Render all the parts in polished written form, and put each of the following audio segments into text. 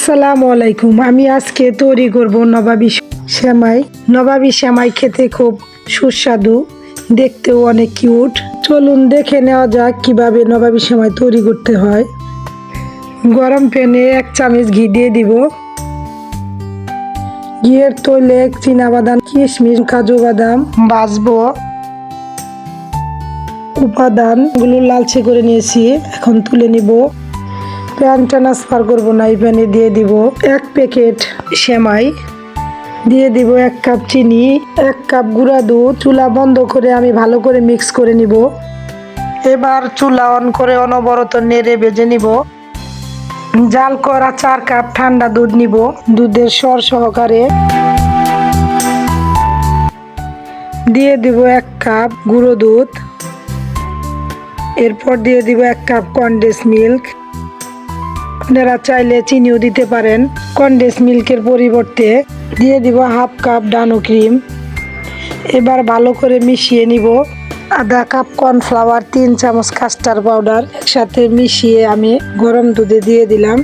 আসসালামু আলাইকুম। আমি আজকে তৈরি করব নবাবী সেমাই। নবাবী সেমাই খেতে খুব সুস্বাদু, দেখতেও অনেক কিউট। চলুন দেখে নেওয়া যাক কিভাবে নবাবী সেমাই তৈরি করতে হয়। গরম প্যানে 1 চামচ ঘি দিয়ে দিব। ঘিয়ের তৈলে চীনাবাদাম, কিশমিশ, কাজু বাদাম ভাজবো। উপাদানগুলো লালচে করে নিয়েছি, এখন তুলে নিব। প্যান ট্রান্সফার করবো না, এই প্যানে দিয়ে দিব 1 প্যাকেট সেমাই, দিয়ে দিব 1 কাপ চিনি, 1 কাপ গুঁড়া দুধ। চুলা বন্ধ করে আমি ভালো করে মিক্স করে নিব। এবার চুলা অন করে অনবরত নেড়ে ভেজে নিব। জাল করা 4 কাপ ঠান্ডা দুধ নিব, দুধের সর সহকারে দিয়ে দিব 1 কাপ গুঁড়ো দুধ। এরপর দিয়ে দিব 1 কাপ কনডেন্স মিল্ক। আপনারা চাইলে চিনিও দিতে পারেন কনডেন্স মিল্কের পরিবর্তে। দিয়ে দিব 1/2 কাপ ডানো ক্রিম। এবার ভালো করে মিশিয়ে নিব। আধা কাপ কর্নফ্লাওয়ার, 3 চামচ কাস্টার্ড পাউডার একসাথে মিশিয়ে আমি গরম দুধে দিয়ে দিলাম।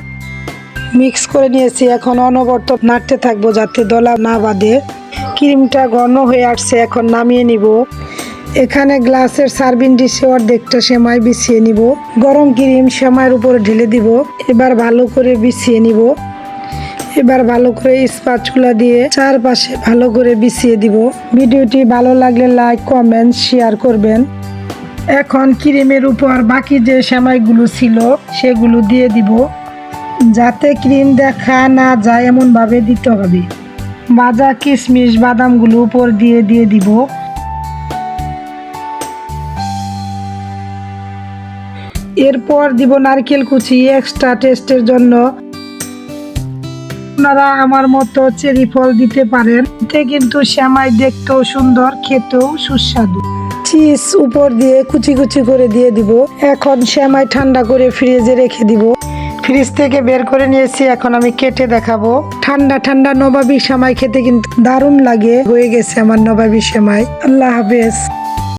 মিক্স করে নিয়েছি, এখন অনবরত নাড়তে থাকবো যাতে দলা না বাঁধে। ক্রিমটা ঘন হয়ে আসছে, এখন নামিয়ে নিব। এখানে গ্লাসের সার্ভিং ডিশে অর্ধেকটা সেমাই বিছিয়ে নিব। গরম ক্রিম সেমাইয়ের উপর ঢেলে দিব। এবার ভালো করে বিছিয়ে নিব। এবার ভালো করে স্প্যাচুলা দিয়ে চারপাশে ভালো করে বিছিয়ে দিব। ভিডিওটি ভালো লাগলে লাইক, কমেন্ট, শেয়ার করবেন। এখন ক্রিমের উপর বাকি যে সেমাইগুলো ছিল সেগুলো দিয়ে দিব, যাতে ক্রিম দেখা না যায় এমন ভাবে দিতে হবে। ভাজা কিশমিশ বাদামগুলো উপর দিয়ে দিব। এরপর দিব নারকেল কুচি এক্সট্রা টেস্টের জন্য। আপনারা আমার মতো চেরি ফল দিতে পারেন, এতে কিন্তু সেমাই দেখতেও সুন্দর, খেতেও সুস্বাদু। চিজ উপর দিয়ে কুচি কুচি করে দিয়ে দিব। এখন সেমাই ঠান্ডা করে ফ্রিজে রেখে দিব। ফ্রিজ থেকে বের করে নিয়েছি, এখন আমি কেটে দেখাবো। ঠান্ডা ঠান্ডা নবাবী সেমাই খেতে কিন্তু দারুণ লাগে। হয়ে গেছে আমার নবাবী সেমাই। আল্লাহ হাফেজ।